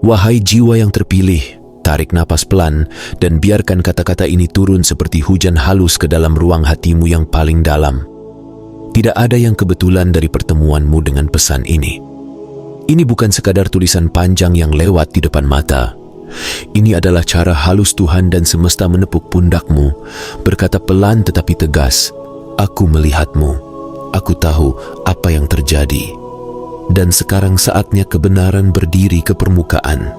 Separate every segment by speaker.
Speaker 1: Wahai jiwa yang terpilih, tarik napas pelan dan biarkan kata-kata ini turun seperti hujan halus ke dalam ruang hatimu yang paling dalam. Tidak ada yang kebetulan dari pertemuanmu dengan pesan ini. Ini bukan sekadar tulisan panjang yang lewat di depan mata. Ini adalah cara halus Tuhan dan semesta menepuk pundakmu, berkata pelan tetapi tegas, "Aku melihatmu, aku tahu apa yang terjadi. Dan sekarang saatnya kebenaran berdiri ke permukaan.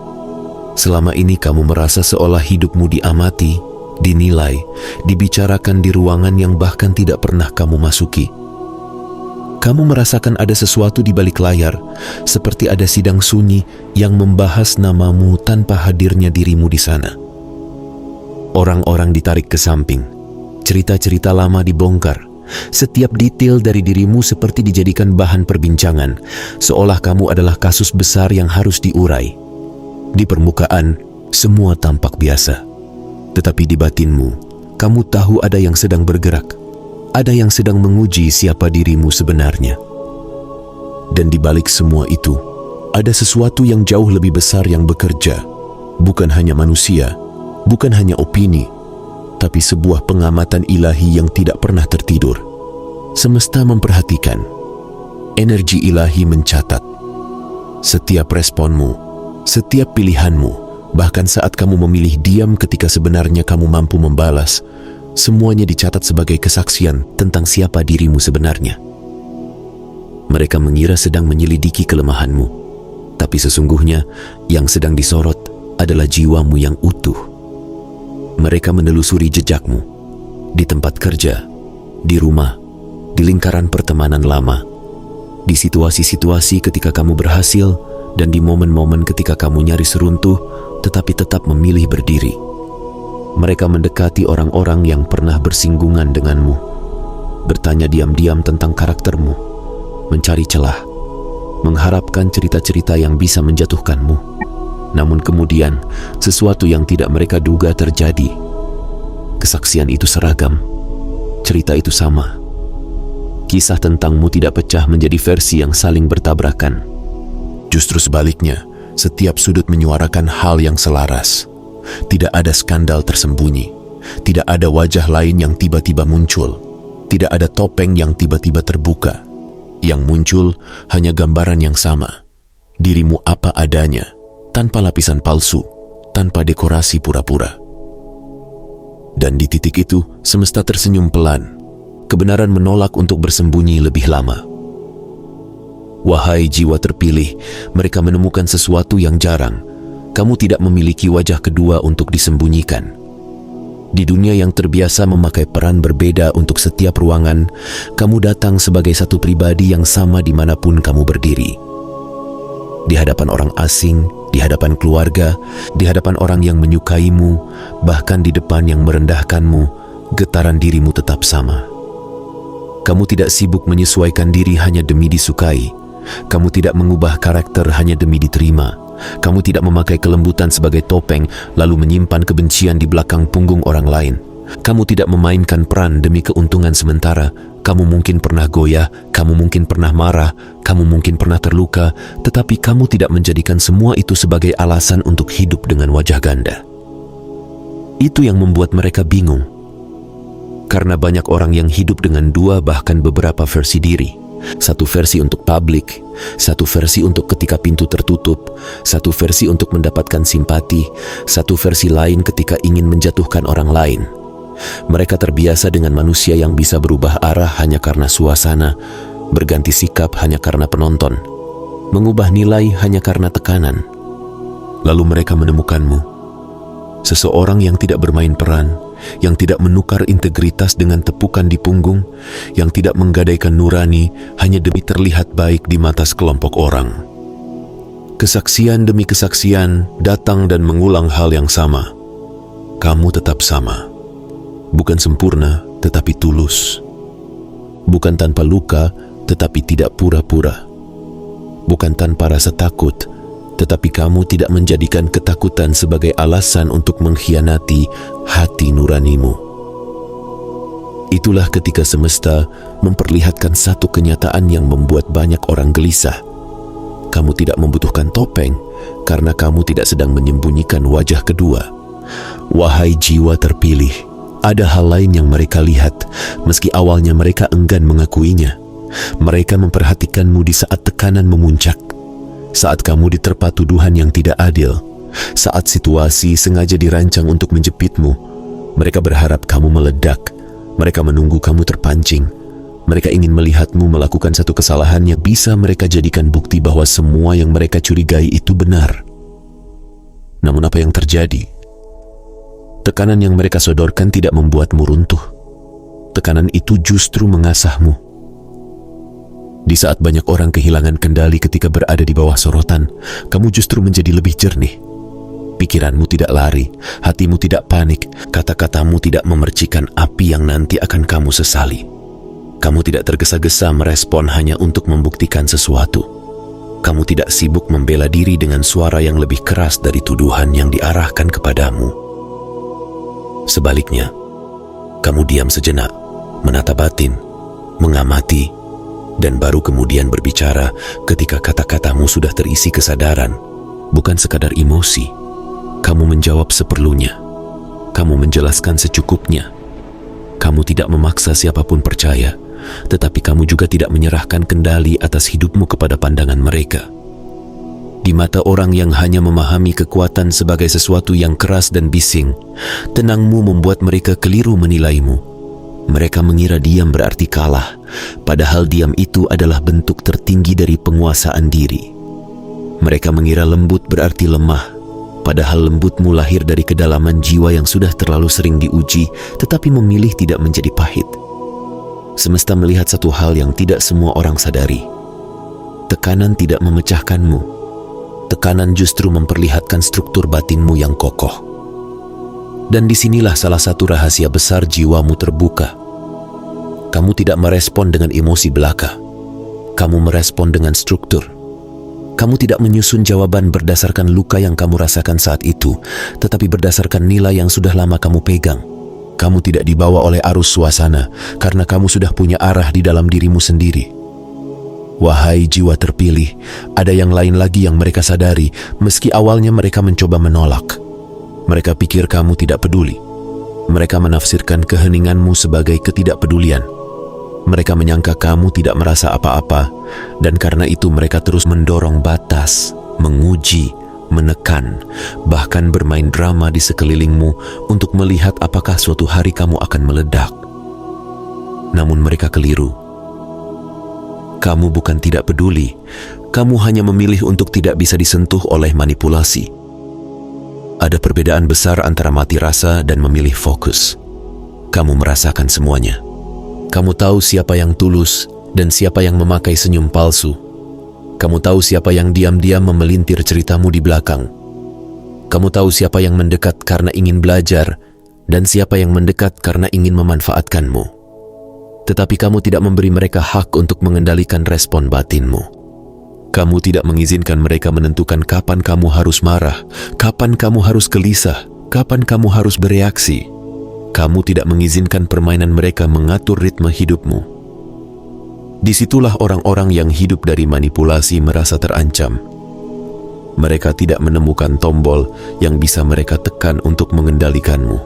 Speaker 1: Selama ini kamu merasa seolah hidupmu diamati, dinilai, dibicarakan di ruangan yang bahkan tidak pernah kamu masuki. Kamu merasakan ada sesuatu di balik layar, seperti ada sidang sunyi yang membahas namamu tanpa hadirnya dirimu di sana. Orang-orang ditarik ke samping, cerita-cerita lama dibongkar, setiap detail dari dirimu seperti dijadikan bahan perbincangan, seolah kamu adalah kasus besar yang harus diurai. Di permukaan, semua tampak biasa. Tetapi di batinmu, kamu tahu ada yang sedang bergerak. Ada yang sedang menguji siapa dirimu sebenarnya. Dan di balik semua itu, ada sesuatu yang jauh lebih besar yang bekerja. Bukan hanya manusia, bukan hanya opini, tapi sebuah pengamatan ilahi yang tidak pernah tertidur. Semesta memperhatikan. Energi ilahi mencatat. Setiap responmu, setiap pilihanmu, bahkan saat kamu memilih diam ketika sebenarnya kamu mampu membalas, semuanya dicatat sebagai kesaksian tentang siapa dirimu sebenarnya. Mereka mengira sedang menyelidiki kelemahanmu, tapi sesungguhnya yang sedang disorot adalah jiwamu yang utuh. Mereka menelusuri jejakmu, di tempat kerja, di rumah, di lingkaran pertemanan lama, di situasi-situasi ketika kamu berhasil, dan di momen-momen ketika kamu nyaris runtuh, tetapi tetap memilih berdiri. Mereka mendekati orang-orang yang pernah bersinggungan denganmu, bertanya diam-diam tentang karaktermu, mencari celah, mengharapkan cerita-cerita yang bisa menjatuhkanmu. Namun kemudian, sesuatu yang tidak mereka duga terjadi. Kesaksian itu seragam, cerita itu sama. Kisah tentangmu tidak pecah menjadi versi yang saling bertabrakan. Justru sebaliknya, setiap sudut menyuarakan hal yang selaras. Tidak ada skandal tersembunyi, tidak ada wajah lain yang tiba-tiba muncul, tidak ada topeng yang tiba-tiba terbuka. Yang muncul hanya gambaran yang sama, dirimu apa adanya, tanpa lapisan palsu, tanpa dekorasi pura-pura. Dan di titik itu, semesta tersenyum pelan. Kebenaran menolak untuk bersembunyi lebih lama. Wahai jiwa terpilih, mereka menemukan sesuatu yang jarang. Kamu tidak memiliki wajah kedua untuk disembunyikan. Di dunia yang terbiasa memakai peran berbeda untuk setiap ruangan, kamu datang sebagai satu pribadi yang sama dimanapun kamu berdiri. Di hadapan orang asing, di hadapan keluarga, di hadapan orang yang menyukaimu, bahkan di depan yang merendahkanmu, getaran dirimu tetap sama. Kamu tidak sibuk menyesuaikan diri hanya demi disukai. Kamu tidak mengubah karakter hanya demi diterima. Kamu tidak memakai kelembutan sebagai topeng lalu menyimpan kebencian di belakang punggung orang lain. Kamu tidak memainkan peran demi keuntungan sementara. Kamu mungkin pernah goyah, kamu mungkin pernah marah, kamu mungkin pernah terluka, tetapi kamu tidak menjadikan semua itu sebagai alasan untuk hidup dengan wajah ganda. Itu yang membuat mereka bingung. Karena banyak orang yang hidup dengan dua bahkan beberapa versi diri. Satu versi untuk publik, satu versi untuk ketika pintu tertutup, satu versi untuk mendapatkan simpati, satu versi lain ketika ingin menjatuhkan orang lain. Mereka terbiasa dengan manusia yang bisa berubah arah hanya karena suasana, berganti sikap hanya karena penonton, mengubah nilai hanya karena tekanan. Lalu mereka menemukanmu, seseorang yang tidak bermain peran, yang tidak menukar integritas dengan tepukan di punggung, yang tidak menggadaikan nurani hanya demi terlihat baik di mata sekelompok orang. Kesaksian demi kesaksian datang dan mengulang hal yang sama. Kamu tetap sama. Bukan sempurna, tetapi tulus. Bukan tanpa luka, tetapi tidak pura-pura. Bukan tanpa rasa takut, tetapi kamu tidak menjadikan ketakutan sebagai alasan untuk mengkhianati hati nuranimu. Itulah ketika semesta memperlihatkan satu kenyataan yang membuat banyak orang gelisah. Kamu tidak membutuhkan topeng, karena kamu tidak sedang menyembunyikan wajah kedua. Wahai jiwa terpilih, ada hal lain yang mereka lihat, meski awalnya mereka enggan mengakuinya. Mereka memperhatikanmu di saat tekanan memuncak, saat kamu diterpa tuduhan yang tidak adil, saat situasi sengaja dirancang untuk menjepitmu. Mereka berharap kamu meledak. Mereka menunggu kamu terpancing. Mereka ingin melihatmu melakukan satu kesalahan yang bisa mereka jadikan bukti bahwa semua yang mereka curigai itu benar. Namun apa yang terjadi? Tekanan yang mereka sodorkan tidak membuatmu runtuh. Tekanan itu justru mengasahmu. Di saat banyak orang kehilangan kendali ketika berada di bawah sorotan, kamu justru menjadi lebih jernih. Pikiranmu tidak lari, hatimu tidak panik, kata-katamu tidak memercikan api yang nanti akan kamu sesali. Kamu tidak tergesa-gesa merespon hanya untuk membuktikan sesuatu. Kamu tidak sibuk membela diri dengan suara yang lebih keras dari tuduhan yang diarahkan kepadamu. Sebaliknya, kamu diam sejenak, menata batin, mengamati, dan baru kemudian berbicara ketika kata-katamu sudah terisi kesadaran, bukan sekadar emosi. Kamu menjawab seperlunya. Kamu menjelaskan secukupnya. Kamu tidak memaksa siapapun percaya, tetapi kamu juga tidak menyerahkan kendali atas hidupmu kepada pandangan mereka. Di mata orang yang hanya memahami kekuatan sebagai sesuatu yang keras dan bising, tenangmu membuat mereka keliru menilaimu. Mereka mengira diam berarti kalah, padahal diam itu adalah bentuk tertinggi dari penguasaan diri. Mereka mengira lembut berarti lemah, padahal lembutmu lahir dari kedalaman jiwa yang sudah terlalu sering diuji, tetapi memilih tidak menjadi pahit. Semesta melihat satu hal yang tidak semua orang sadari. Tekanan tidak memecahkanmu. Tekanan justru memperlihatkan struktur batinmu yang kokoh. Dan disinilah salah satu rahasia besar jiwamu terbuka. Kamu tidak merespon dengan emosi belaka. Kamu merespon dengan struktur. Kamu tidak menyusun jawaban berdasarkan luka yang kamu rasakan saat itu, tetapi berdasarkan nilai yang sudah lama kamu pegang. Kamu tidak dibawa oleh arus suasana, karena kamu sudah punya arah di dalam dirimu sendiri. Wahai jiwa terpilih, ada yang lain lagi yang mereka sadari, meski awalnya mereka mencoba menolak. Mereka pikir kamu tidak peduli. Mereka menafsirkan keheninganmu sebagai ketidakpedulian. Mereka menyangka kamu tidak merasa apa-apa, dan karena itu mereka terus mendorong batas, menguji, menekan, bahkan bermain drama di sekelilingmu untuk melihat apakah suatu hari kamu akan meledak. Namun mereka keliru. Kamu bukan tidak peduli, kamu hanya memilih untuk tidak bisa disentuh oleh manipulasi. Ada perbedaan besar antara mati rasa dan memilih fokus. Kamu merasakan semuanya. Kamu tahu siapa yang tulus dan siapa yang memakai senyum palsu. Kamu tahu siapa yang diam-diam memelintir ceritamu di belakang. Kamu tahu siapa yang mendekat karena ingin belajar dan siapa yang mendekat karena ingin memanfaatkanmu. Tetapi kamu tidak memberi mereka hak untuk mengendalikan respon batinmu. Kamu tidak mengizinkan mereka menentukan kapan kamu harus marah, kapan kamu harus gelisah, kapan kamu harus bereaksi. Kamu tidak mengizinkan permainan mereka mengatur ritme hidupmu. Disitulah orang-orang yang hidup dari manipulasi merasa terancam. Mereka tidak menemukan tombol yang bisa mereka tekan untuk mengendalikanmu.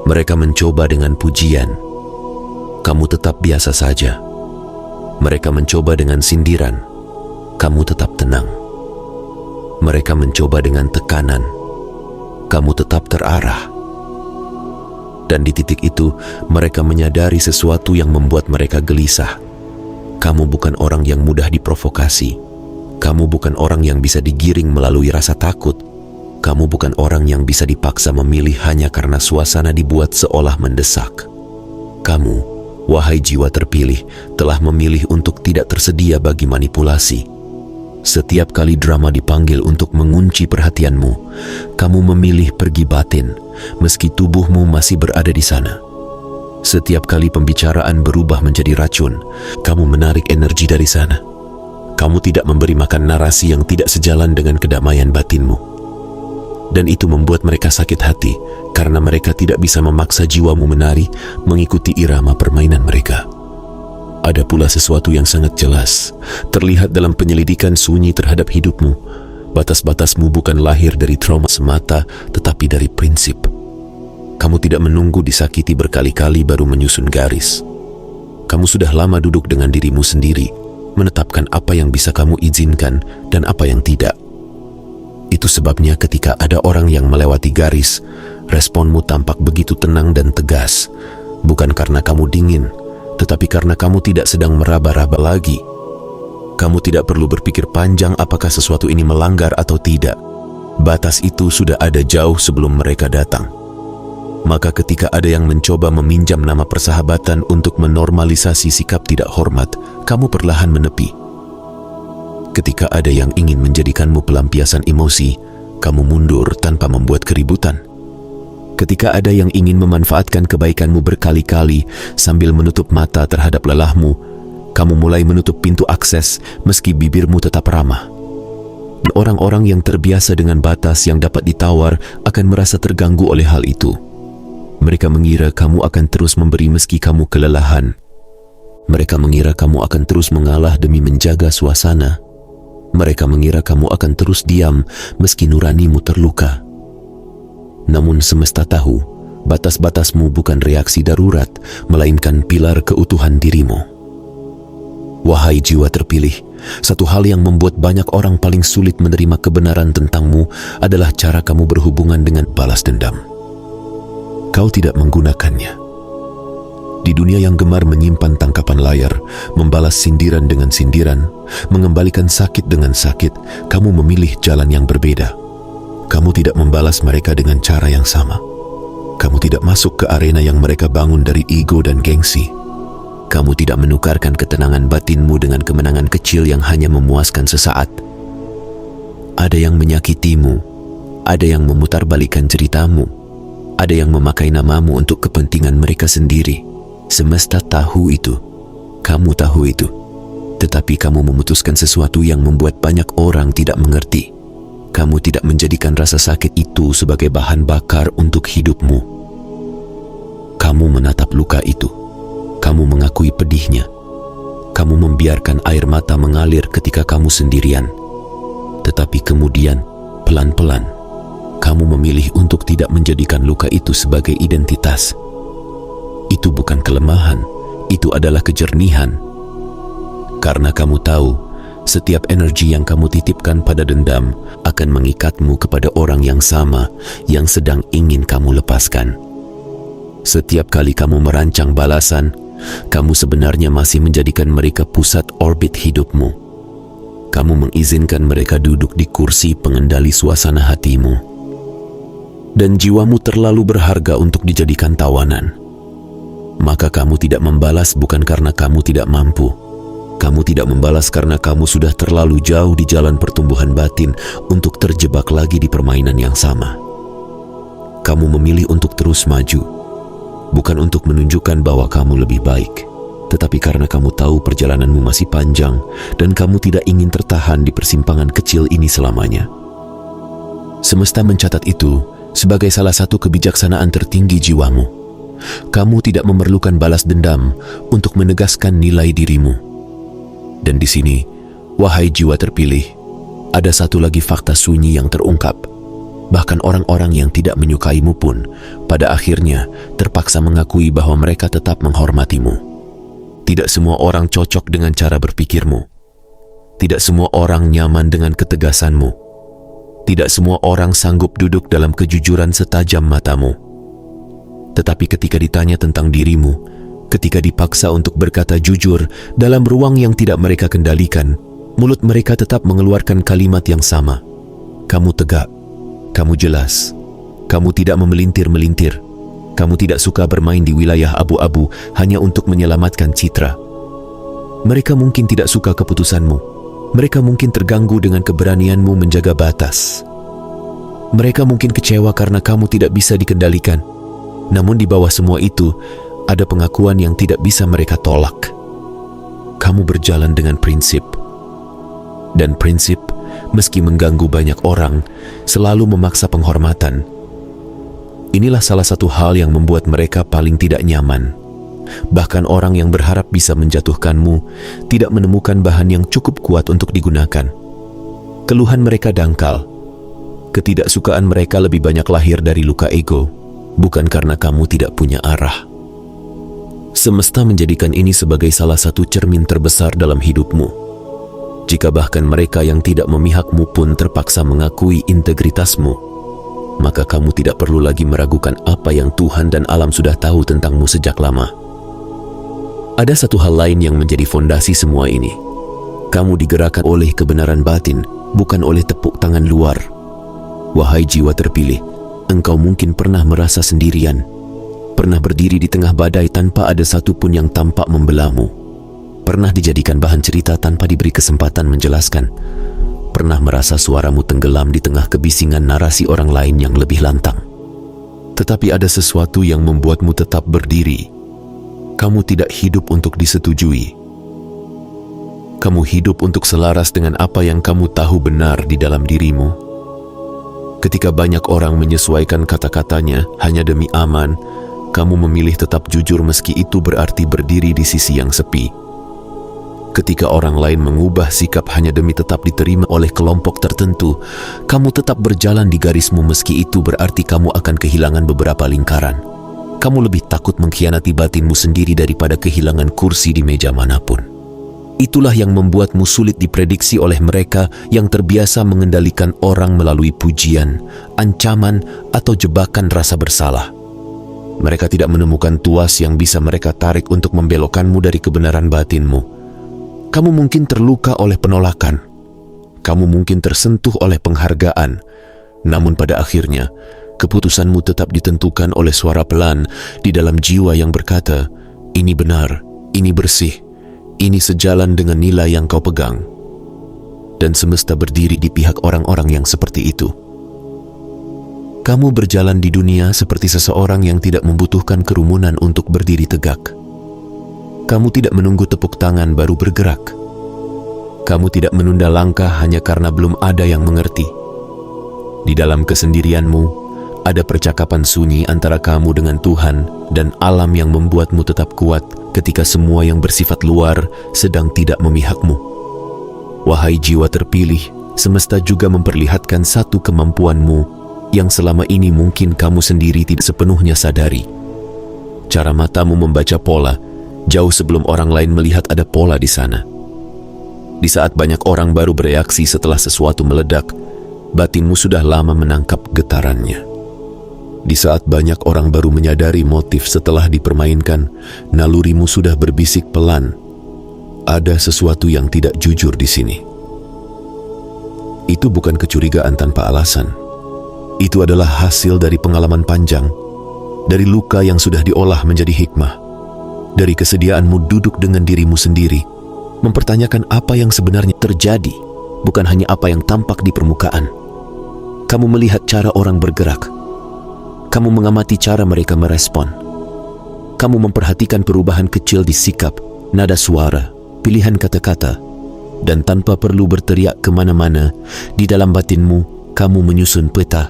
Speaker 1: Mereka mencoba dengan pujian. Kamu tetap biasa saja. Mereka mencoba dengan sindiran. Kamu tetap tenang. Mereka mencoba dengan tekanan. Kamu tetap terarah. Dan di titik itu, mereka menyadari sesuatu yang membuat mereka gelisah. Kamu bukan orang yang mudah diprovokasi. Kamu bukan orang yang bisa digiring melalui rasa takut. Kamu bukan orang yang bisa dipaksa memilih hanya karena suasana dibuat seolah mendesak. Kamu, wahai jiwa terpilih, telah memilih untuk tidak tersedia bagi manipulasi. Setiap kali drama dipanggil untuk mengunci perhatianmu, kamu memilih pergi batin, meski tubuhmu masih berada di sana. Setiap kali pembicaraan berubah menjadi racun, kamu menarik energi dari sana. Kamu tidak memberi makan narasi yang tidak sejalan dengan kedamaian batinmu. Dan itu membuat mereka sakit hati, karena mereka tidak bisa memaksa jiwamu menari mengikuti irama permainan mereka. Ada pula sesuatu yang sangat jelas, terlihat dalam penyelidikan sunyi terhadap hidupmu, Batas-batasmu bukan lahir dari trauma semata, tetapi dari prinsip. Kamu tidak menunggu disakiti berkali-kali baru menyusun garis. Kamu sudah lama duduk dengan dirimu sendiri, menetapkan apa yang bisa kamu izinkan dan apa yang tidak. Itu sebabnya ketika ada orang yang melewati garis, responmu tampak begitu tenang dan tegas. Bukan karena kamu dingin, tetapi karena kamu tidak sedang meraba-raba lagi. Kamu tidak perlu berpikir panjang apakah sesuatu ini melanggar atau tidak. Batas itu sudah ada jauh sebelum mereka datang. Maka ketika ada yang mencoba meminjam nama persahabatan untuk menormalisasi sikap tidak hormat, kamu perlahan menepi. Ketika ada yang ingin menjadikanmu pelampiasan emosi, kamu mundur tanpa membuat keributan. Ketika ada yang ingin memanfaatkan kebaikanmu berkali-kali sambil menutup mata terhadap lelahmu, kamu mulai menutup pintu akses meski bibirmu tetap ramah. Dan orang-orang yang terbiasa dengan batas yang dapat ditawar akan merasa terganggu oleh hal itu. Mereka mengira kamu akan terus memberi meski kamu kelelahan. Mereka mengira kamu akan terus mengalah demi menjaga suasana. Mereka mengira kamu akan terus diam meski nuranimu terluka. Namun semesta tahu, batas-batasmu bukan reaksi darurat, melainkan pilar keutuhan dirimu. Wahai jiwa terpilih, satu hal yang membuat banyak orang paling sulit menerima kebenaran tentangmu adalah cara kamu berhubungan dengan balas dendam. Kau tidak menggunakannya. Di dunia yang gemar menyimpan tangkapan layar, membalas sindiran dengan sindiran, mengembalikan sakit dengan sakit, kamu memilih jalan yang berbeda. Kamu tidak membalas mereka dengan cara yang sama. Kamu tidak masuk ke arena yang mereka bangun dari ego dan gengsi. Kamu tidak menukarkan ketenangan batinmu dengan kemenangan kecil yang hanya memuaskan sesaat. Ada yang menyakitimu, ada yang memutarbalikkan ceritamu, ada yang memakai namamu untuk kepentingan mereka sendiri. Semesta tahu itu, kamu tahu itu, tetapi kamu memutuskan sesuatu yang membuat banyak orang tidak mengerti. Kamu tidak menjadikan rasa sakit itu sebagai bahan bakar untuk hidupmu. Kamu menatap luka itu. Kamu mengakui pedihnya. Kamu membiarkan air mata mengalir ketika kamu sendirian. Tetapi kemudian, pelan-pelan, kamu memilih untuk tidak menjadikan luka itu sebagai identitas. Itu bukan kelemahan, itu adalah kejernihan. Karena kamu tahu, setiap energi yang kamu titipkan pada dendam akan mengikatmu kepada orang yang sama yang sedang ingin kamu lepaskan. Setiap kali kamu merancang balasan, kamu sebenarnya masih menjadikan mereka pusat orbit hidupmu. Kamu mengizinkan mereka duduk di kursi pengendali suasana hatimu. Dan jiwamu terlalu berharga untuk dijadikan tawanan. Maka kamu tidak membalas bukan karena kamu tidak mampu. Kamu tidak membalas karena kamu sudah terlalu jauh di jalan pertumbuhan batin untuk terjebak lagi di permainan yang sama. Kamu memilih untuk terus maju, bukan untuk menunjukkan bahwa kamu lebih baik, tetapi karena kamu tahu perjalananmu masih panjang dan kamu tidak ingin tertahan di persimpangan kecil ini selamanya. Semesta mencatat itu sebagai salah satu kebijaksanaan tertinggi jiwamu. Kamu tidak memerlukan balas dendam untuk menegaskan nilai dirimu. Dan di sini, wahai jiwa terpilih, ada satu lagi fakta sunyi yang terungkap. Bahkan orang-orang yang tidak menyukaimu pun, pada akhirnya terpaksa mengakui bahwa mereka tetap menghormatimu. Tidak semua orang cocok dengan cara berpikirmu. Tidak semua orang nyaman dengan ketegasanmu. Tidak semua orang sanggup duduk dalam kejujuran setajam matamu. Tetapi ketika ditanya tentang dirimu, ketika dipaksa untuk berkata jujur dalam ruang yang tidak mereka kendalikan, mulut mereka tetap mengeluarkan kalimat yang sama. Kamu tegak, kamu jelas, kamu tidak memelintir-melintir, kamu tidak suka bermain di wilayah abu-abu hanya untuk menyelamatkan citra. Mereka mungkin tidak suka keputusanmu, mereka mungkin terganggu dengan keberanianmu menjaga batas. Mereka mungkin kecewa karena kamu tidak bisa dikendalikan. Namun di bawah semua itu, ada pengakuan yang tidak bisa mereka tolak. Kamu berjalan dengan prinsip. Dan prinsip, meski mengganggu banyak orang, selalu memaksa penghormatan. Inilah salah satu hal yang membuat mereka paling tidak nyaman. Bahkan orang yang berharap bisa menjatuhkanmu tidak menemukan bahan yang cukup kuat untuk digunakan. Keluhan mereka dangkal. Ketidaksukaan mereka lebih banyak lahir dari luka ego, bukan karena kamu tidak punya arah. Semesta menjadikan ini sebagai salah satu cermin terbesar dalam hidupmu. Jika bahkan mereka yang tidak memihakmu pun terpaksa mengakui integritasmu, maka kamu tidak perlu lagi meragukan apa yang Tuhan dan alam sudah tahu tentangmu sejak lama. Ada satu hal lain yang menjadi fondasi semua ini. Kamu digerakkan oleh kebenaran batin, bukan oleh tepuk tangan luar. Wahai jiwa terpilih, engkau mungkin pernah merasa sendirian, pernah berdiri di tengah badai tanpa ada satupun yang tampak membelahmu, pernah dijadikan bahan cerita tanpa diberi kesempatan menjelaskan, pernah merasa suaramu tenggelam di tengah kebisingan narasi orang lain yang lebih lantang. Tetapi ada sesuatu yang membuatmu tetap berdiri. Kamu tidak hidup untuk disetujui. Kamu hidup untuk selaras dengan apa yang kamu tahu benar di dalam dirimu. Ketika banyak orang menyesuaikan kata-katanya hanya demi aman, kamu memilih tetap jujur meski itu berarti berdiri di sisi yang sepi. Ketika orang lain mengubah sikap hanya demi tetap diterima oleh kelompok tertentu, kamu tetap berjalan di garismu meski itu berarti kamu akan kehilangan beberapa lingkaran. Kamu lebih takut mengkhianati batinmu sendiri daripada kehilangan kursi di meja manapun. Itulah yang membuatmu sulit diprediksi oleh mereka yang terbiasa mengendalikan orang melalui pujian, ancaman, atau jebakan rasa bersalah. Mereka tidak menemukan tuas yang bisa mereka tarik untuk membelokkanmu dari kebenaran batinmu. Kamu mungkin terluka oleh penolakan. Kamu mungkin tersentuh oleh penghargaan. Namun pada akhirnya, keputusanmu tetap ditentukan oleh suara pelan di dalam jiwa yang berkata, ini benar, ini bersih, ini sejalan dengan nilai yang kau pegang. Dan semesta berdiri di pihak orang-orang yang seperti itu. Kamu berjalan di dunia seperti seseorang yang tidak membutuhkan kerumunan untuk berdiri tegak. Kamu tidak menunggu tepuk tangan baru bergerak. Kamu tidak menunda langkah hanya karena belum ada yang mengerti. Di dalam kesendirianmu, ada percakapan sunyi antara kamu dengan Tuhan dan alam yang membuatmu tetap kuat ketika semua yang bersifat luar sedang tidak memihakmu. Wahai jiwa terpilih, semesta juga memperlihatkan satu kemampuanmu yang selama ini mungkin kamu sendiri tidak sepenuhnya sadari. Cara matamu membaca pola jauh sebelum orang lain melihat ada pola di sana. Di saat banyak orang baru bereaksi setelah sesuatu meledak, batinmu sudah lama menangkap getarannya. Di saat banyak orang baru menyadari motif setelah dipermainkan, nalurimu sudah berbisik pelan. Ada sesuatu yang tidak jujur di sini. Itu bukan kecurigaan tanpa alasan. Itu adalah hasil dari pengalaman panjang, dari luka yang sudah diolah menjadi hikmah, dari kesediaanmu duduk dengan dirimu sendiri, mempertanyakan apa yang sebenarnya terjadi, bukan hanya apa yang tampak di permukaan. Kamu melihat cara orang bergerak. Kamu mengamati cara mereka merespon. Kamu memperhatikan perubahan kecil di sikap, nada suara, pilihan kata-kata, dan tanpa perlu berteriak kemana-mana, di dalam batinmu, kamu menyusun peta.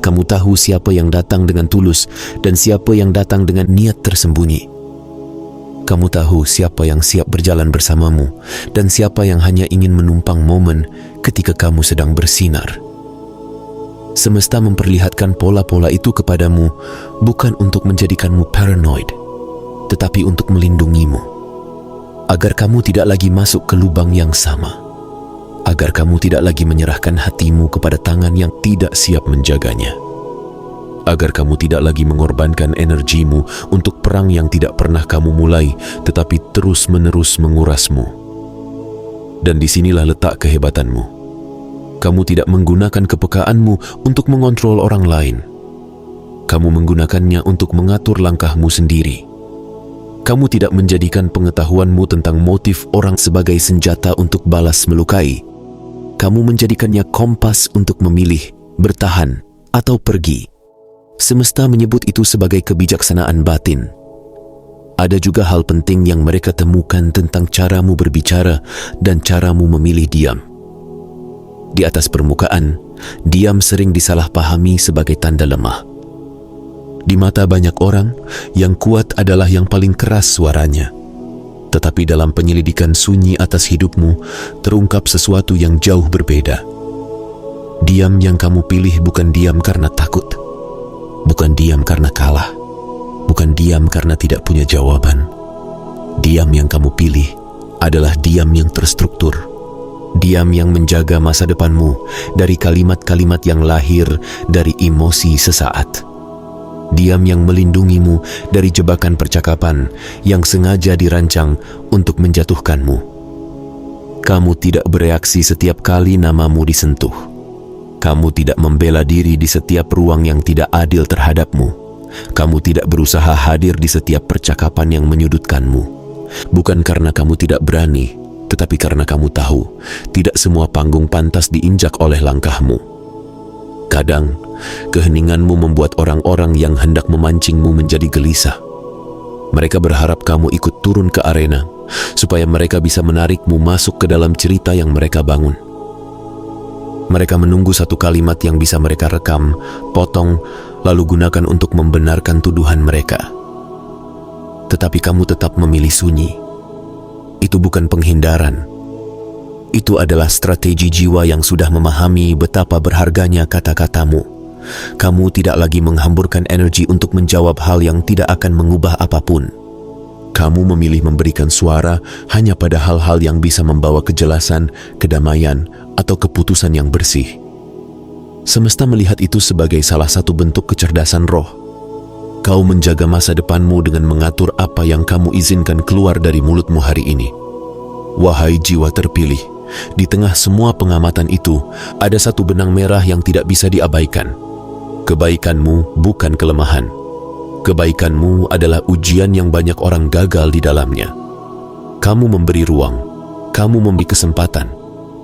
Speaker 1: Kamu tahu siapa yang datang dengan tulus dan siapa yang datang dengan niat tersembunyi. Kamu tahu siapa yang siap berjalan bersamamu dan siapa yang hanya ingin menumpang momen ketika kamu sedang bersinar. Semesta memperlihatkan pola-pola itu kepadamu bukan untuk menjadikanmu paranoid, tetapi untuk melindungimu. Agar kamu tidak lagi masuk ke lubang yang sama. Agar kamu tidak lagi menyerahkan hatimu kepada tangan yang tidak siap menjaganya. Agar kamu tidak lagi mengorbankan energimu untuk perang yang tidak pernah kamu mulai, tetapi terus-menerus mengurasmu. Dan disinilah letak kehebatanmu. Kamu tidak menggunakan kepekaanmu untuk mengontrol orang lain. Kamu menggunakannya untuk mengatur langkahmu sendiri. Kamu tidak menjadikan pengetahuanmu tentang motif orang sebagai senjata untuk balas melukai. Kamu menjadikannya kompas untuk memilih, bertahan, atau pergi. Semesta menyebut itu sebagai kebijaksanaan batin. Ada juga hal penting yang mereka temukan tentang caramu berbicara dan caramu memilih diam. Di atas permukaan, diam sering disalahpahami sebagai tanda lemah. Di mata banyak orang, yang kuat adalah yang paling keras suaranya. Tetapi dalam penyelidikan sunyi atas hidupmu, terungkap sesuatu yang jauh berbeda. Diam yang kamu pilih bukan diam karena takut, bukan diam karena kalah, bukan diam karena tidak punya jawaban. Diam yang kamu pilih adalah diam yang terstruktur. Diam yang menjaga masa depanmu dari kalimat-kalimat yang lahir dari emosi sesaat. Diam yang melindungimu dari jebakan percakapan yang sengaja dirancang untuk menjatuhkanmu. Kamu tidak bereaksi setiap kali namamu disentuh. Kamu tidak membela diri di setiap ruang yang tidak adil terhadapmu. Kamu tidak berusaha hadir di setiap percakapan yang menyudutkanmu. Bukan karena kamu tidak berani, tetapi karena kamu tahu tidak semua panggung pantas diinjak oleh langkahmu. Kadang, keheninganmu membuat orang-orang yang hendak memancingmu menjadi gelisah. Mereka berharap kamu ikut turun ke arena, supaya mereka bisa menarikmu masuk ke dalam cerita yang mereka bangun. Mereka menunggu satu kalimat yang bisa mereka rekam, potong, lalu gunakan untuk membenarkan tuduhan mereka. Tetapi kamu tetap memilih sunyi. Itu bukan penghindaran. Itu adalah strategi jiwa yang sudah memahami betapa berharganya kata-katamu. Kamu tidak lagi menghamburkan energi untuk menjawab hal yang tidak akan mengubah apapun. Kamu memilih memberikan suara hanya pada hal-hal yang bisa membawa kejelasan, kedamaian, atau keputusan yang bersih. Semesta melihat itu sebagai salah satu bentuk kecerdasan roh. Kau menjaga masa depanmu dengan mengatur apa yang kamu izinkan keluar dari mulutmu hari ini. Wahai jiwa terpilih, di tengah semua pengamatan itu, ada satu benang merah yang tidak bisa diabaikan. Kebaikanmu bukan kelemahan. Kebaikanmu adalah ujian yang banyak orang gagal di dalamnya. Kamu memberi ruang, kamu memberi kesempatan,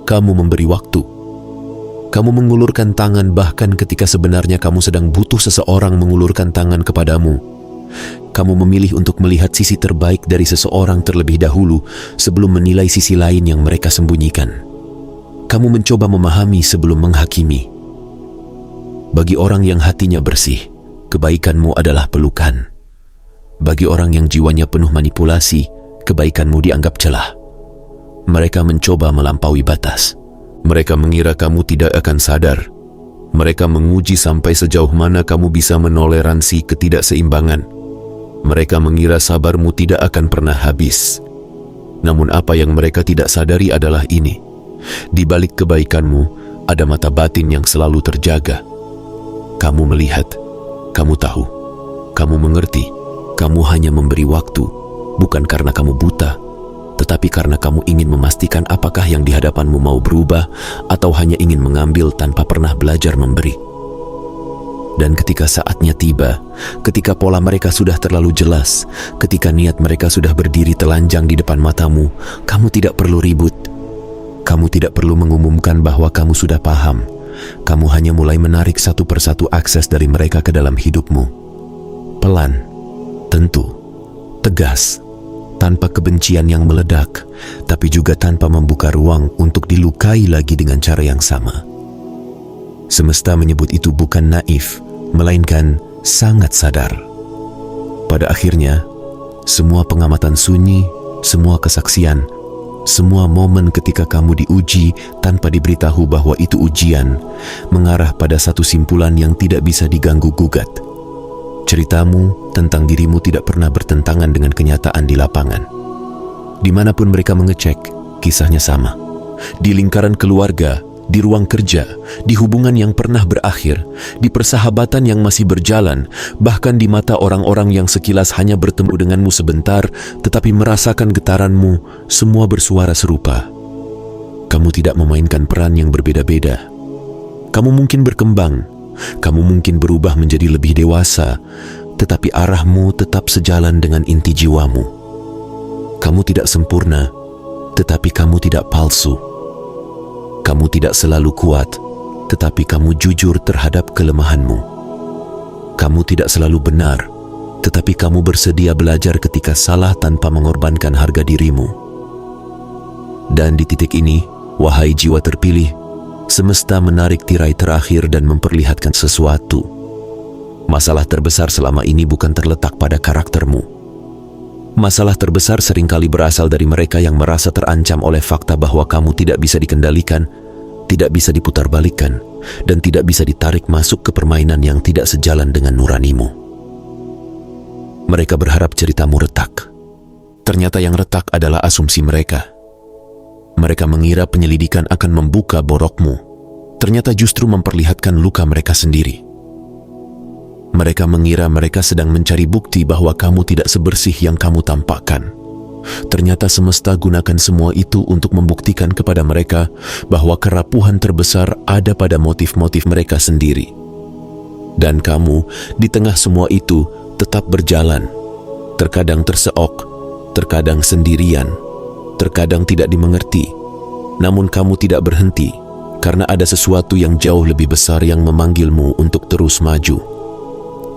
Speaker 1: kamu memberi waktu. Kamu mengulurkan tangan bahkan ketika sebenarnya kamu sedang butuh seseorang mengulurkan tangan kepadamu. Kamu memilih untuk melihat sisi terbaik dari seseorang terlebih dahulu sebelum menilai sisi lain yang mereka sembunyikan. Kamu mencoba memahami sebelum menghakimi. Bagi orang yang hatinya bersih, kebaikanmu adalah pelukan. Bagi orang yang jiwanya penuh manipulasi, kebaikanmu dianggap celah. Mereka mencoba melampaui batas. Mereka mengira kamu tidak akan sadar. Mereka menguji sampai sejauh mana kamu bisa menoleransi ketidakseimbangan. Mereka mengira sabarmu tidak akan pernah habis. Namun apa yang mereka tidak sadari adalah ini. Di balik kebaikanmu, ada mata batin yang selalu terjaga. Kamu melihat, kamu tahu, kamu mengerti, kamu hanya memberi waktu, bukan karena kamu buta, tetapi karena kamu ingin memastikan apakah yang di hadapanmu mau berubah atau hanya ingin mengambil tanpa pernah belajar memberi. Dan ketika saatnya tiba, ketika pola mereka sudah terlalu jelas, ketika niat mereka sudah berdiri telanjang di depan matamu, kamu tidak perlu ribut. Kamu tidak perlu mengumumkan bahwa kamu sudah paham. Kamu hanya mulai menarik satu persatu akses dari mereka ke dalam hidupmu. Pelan, tentu, tegas, tanpa kebencian yang meledak, tapi juga tanpa membuka ruang untuk dilukai lagi dengan cara yang sama. Semesta menyebut itu bukan naif, melainkan sangat sadar. Pada akhirnya, semua pengamatan sunyi, semua kesaksian, semua momen ketika kamu diuji tanpa diberitahu bahwa itu ujian, mengarah pada satu simpulan yang tidak bisa diganggu-gugat. Ceritamu tentang dirimu tidak pernah bertentangan dengan kenyataan di lapangan. Dimanapun mereka mengecek, kisahnya sama. Di lingkaran keluarga, di ruang kerja, di hubungan yang pernah berakhir, di persahabatan yang masih berjalan, bahkan di mata orang-orang yang sekilas hanya bertemu denganmu sebentar, tetapi merasakan getaranmu, semua bersuara serupa. Kamu tidak memainkan peran yang berbeda-beda. Kamu mungkin berkembang, kamu mungkin berubah menjadi lebih dewasa, tetapi arahmu tetap sejalan dengan inti jiwamu. Kamu tidak sempurna, tetapi kamu tidak palsu. Kamu tidak selalu kuat, tetapi kamu jujur terhadap kelemahanmu. Kamu tidak selalu benar, tetapi kamu bersedia belajar ketika salah tanpa mengorbankan harga dirimu. Dan di titik ini, wahai jiwa terpilih, semesta menarik tirai terakhir dan memperlihatkan sesuatu. Masalah terbesar selama ini bukan terletak pada karaktermu, Masalah terbesar seringkali berasal dari mereka yang merasa terancam oleh fakta bahwa kamu tidak bisa dikendalikan, tidak bisa diputarbalikkan, dan tidak bisa ditarik masuk ke permainan yang tidak sejalan dengan nuranimu. Mereka berharap ceritamu retak. Ternyata yang retak adalah asumsi mereka. Mereka mengira penyelidikan akan membuka borokmu. Ternyata justru memperlihatkan luka mereka sendiri. Mereka mengira mereka sedang mencari bukti bahwa kamu tidak sebersih yang kamu tampakkan. Ternyata semesta gunakan semua itu untuk membuktikan kepada mereka bahwa kerapuhan terbesar ada pada motif-motif mereka sendiri. Dan kamu, di tengah semua itu, tetap berjalan. Terkadang terseok, terkadang sendirian, terkadang tidak dimengerti. Namun kamu tidak berhenti, karena ada sesuatu yang jauh lebih besar yang memanggilmu untuk terus maju.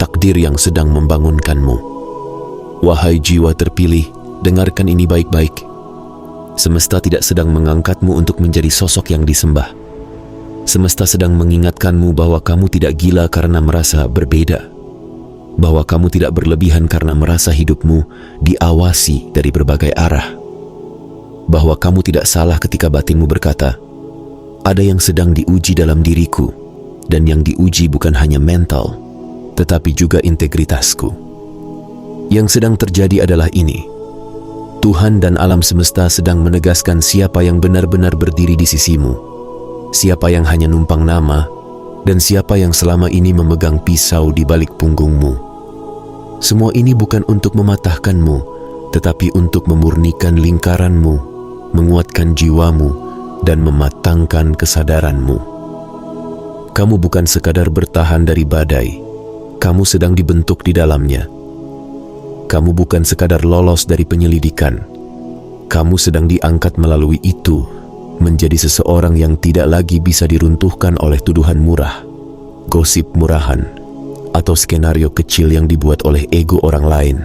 Speaker 1: Takdir yang sedang membangunkanmu. Wahai jiwa terpilih, dengarkan ini baik-baik. Semesta tidak sedang mengangkatmu untuk menjadi sosok yang disembah. Semesta sedang mengingatkanmu bahwa kamu tidak gila karena merasa berbeda. Bahwa kamu tidak berlebihan karena merasa hidupmu diawasi dari berbagai arah. Bahwa kamu tidak salah ketika batinmu berkata, ada yang sedang diuji dalam diriku, dan yang diuji bukan hanya mental, tetapi juga integritasku. Yang sedang terjadi adalah ini. Tuhan dan alam semesta sedang menegaskan siapa yang benar-benar berdiri di sisimu, siapa yang hanya numpang nama, dan siapa yang selama ini memegang pisau di balik punggungmu. Semua ini bukan untuk mematahkanmu, tetapi untuk memurnikan lingkaranmu, menguatkan jiwamu, dan mematangkan kesadaranmu. Kamu bukan sekadar bertahan dari badai, kamu sedang dibentuk di dalamnya. Kamu bukan sekadar lolos dari penyelidikan, kamu sedang diangkat melalui itu, menjadi seseorang yang tidak lagi bisa diruntuhkan oleh tuduhan murah, gosip murahan, atau skenario kecil yang dibuat oleh ego orang lain.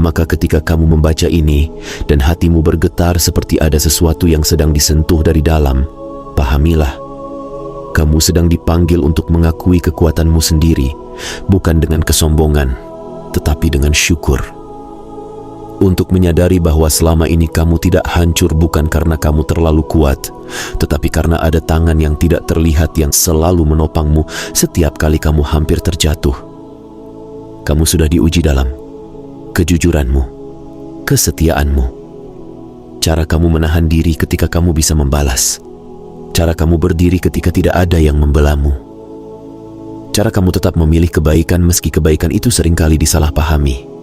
Speaker 1: Maka ketika kamu membaca ini dan hatimu bergetar seperti ada sesuatu yang sedang disentuh dari dalam, pahamilah, kamu sedang dipanggil untuk mengakui kekuatanmu sendiri, bukan dengan kesombongan, tetapi dengan syukur. Untuk menyadari bahwa selama ini kamu tidak hancur bukan karena kamu terlalu kuat, tetapi karena ada tangan yang tidak terlihat yang selalu menopangmu setiap kali kamu hampir terjatuh. Kamu sudah diuji dalam kejujuranmu, kesetiaanmu, cara kamu menahan diri ketika kamu bisa membalas, cara kamu berdiri ketika tidak ada yang membelamu, cara kamu tetap memilih kebaikan meski kebaikan itu seringkali disalahpahami.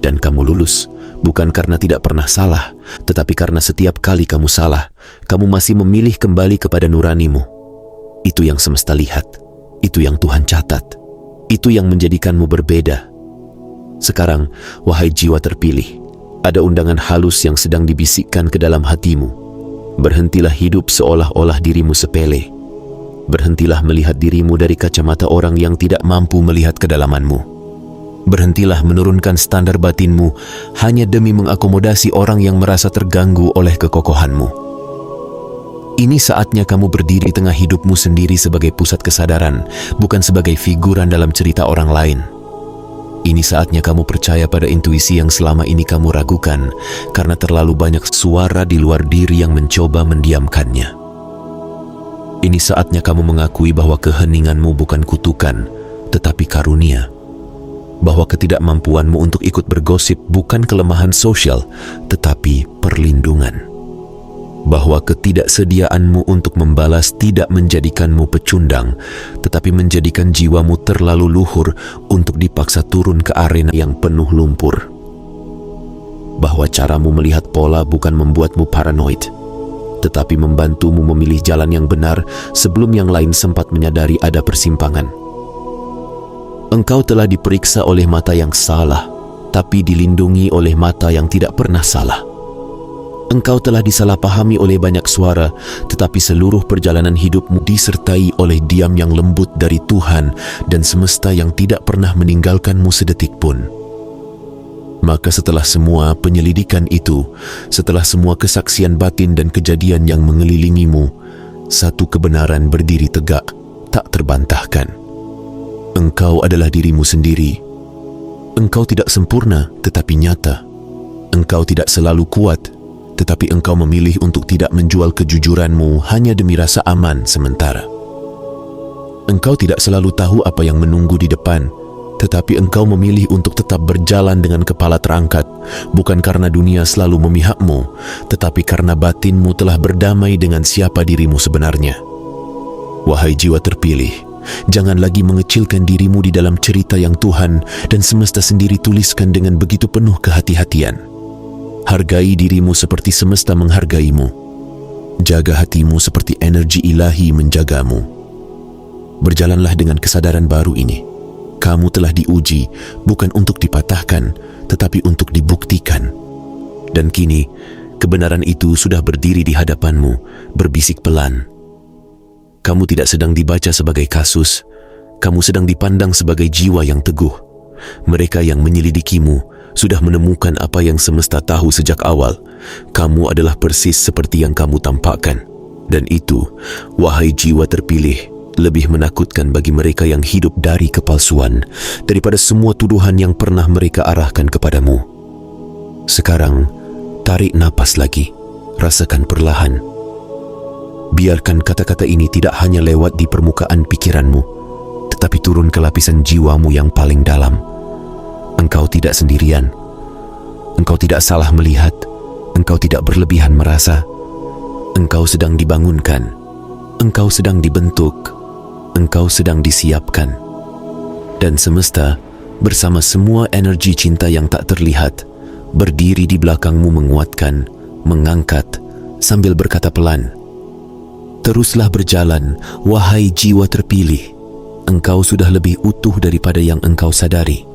Speaker 1: Dan kamu lulus, bukan karena tidak pernah salah, tetapi karena setiap kali kamu salah, kamu masih memilih kembali kepada nuranimu. Itu yang semesta lihat, itu yang Tuhan catat, itu yang menjadikanmu berbeda. Sekarang, wahai jiwa terpilih, ada undangan halus yang sedang dibisikkan ke dalam hatimu. Berhentilah hidup seolah-olah dirimu sepele. Berhentilah melihat dirimu dari kacamata orang yang tidak mampu melihat kedalamanmu. Berhentilah menurunkan standar batinmu hanya demi mengakomodasi orang yang merasa terganggu oleh kekokohanmu. Ini saatnya kamu berdiri di tengah hidupmu sendiri sebagai pusat kesadaran, bukan sebagai figuran dalam cerita orang lain. Ini saatnya kamu percaya pada intuisi yang selama ini kamu ragukan, karena terlalu banyak suara di luar diri yang mencoba mendiamkannya. Ini saatnya kamu mengakui bahwa keheninganmu bukan kutukan, tetapi karunia. Bahwa ketidakmampuanmu untuk ikut bergosip bukan kelemahan sosial, tetapi perlindungan. Bahwa ketidaksediaanmu untuk membalas tidak menjadikanmu pecundang, tetapi menjadikan jiwamu terlalu luhur untuk dipaksa turun ke arena yang penuh lumpur. Bahwa caramu melihat pola bukan membuatmu paranoid, tetapi membantumu memilih jalan yang benar sebelum yang lain sempat menyadari ada persimpangan. Engkau telah diperiksa oleh mata yang salah, tapi dilindungi oleh mata yang tidak pernah salah. Engkau telah disalahpahami oleh banyak suara, tetapi seluruh perjalanan hidupmu disertai oleh diam yang lembut dari Tuhan dan semesta yang tidak pernah meninggalkanmu sedetik pun. Maka setelah semua penyelidikan itu, setelah semua kesaksian batin dan kejadian yang mengelilingimu, satu kebenaran berdiri tegak, tak terbantahkan. Engkau adalah dirimu sendiri. Engkau tidak sempurna tetapi nyata. Engkau tidak selalu kuat, tetapi engkau memilih untuk tidak menjual kejujuranmu hanya demi rasa aman sementara. Engkau tidak selalu tahu apa yang menunggu di depan, tetapi engkau memilih untuk tetap berjalan dengan kepala terangkat, bukan karena dunia selalu memihakmu, tetapi karena batinmu telah berdamai dengan siapa dirimu sebenarnya. Wahai jiwa terpilih, jangan lagi mengecilkan dirimu di dalam cerita yang Tuhan dan semesta sendiri tuliskan dengan begitu penuh kehati-hatian. Hargai dirimu seperti semesta menghargaimu. Jaga hatimu seperti energi ilahi menjagamu. Berjalanlah dengan kesadaran baru ini. Kamu telah diuji, bukan untuk dipatahkan, tetapi untuk dibuktikan. Dan kini, kebenaran itu sudah berdiri di hadapanmu, berbisik pelan. Kamu tidak sedang dibaca sebagai kasus, kamu sedang dipandang sebagai jiwa yang teguh. Mereka yang menyelidikimu sudah menemukan apa yang semesta tahu sejak awal. Kamu adalah persis seperti yang kamu tampakkan. Dan itu, wahai jiwa terpilih, lebih menakutkan bagi mereka yang hidup dari kepalsuan daripada semua tuduhan yang pernah mereka arahkan kepadamu. Sekarang, tarik napas lagi, rasakan perlahan. Biarkan kata-kata ini tidak hanya lewat di permukaan pikiranmu, tetapi turun ke lapisan jiwamu yang paling dalam. Engkau tidak sendirian. Engkau tidak salah melihat. Engkau tidak berlebihan merasa. Engkau sedang dibangunkan. Engkau sedang dibentuk. Engkau sedang disiapkan. Dan semesta, bersama semua energi cinta yang tak terlihat, berdiri di belakangmu menguatkan, mengangkat, sambil berkata pelan, teruslah berjalan, wahai jiwa terpilih. Engkau sudah lebih utuh daripada yang engkau sadari.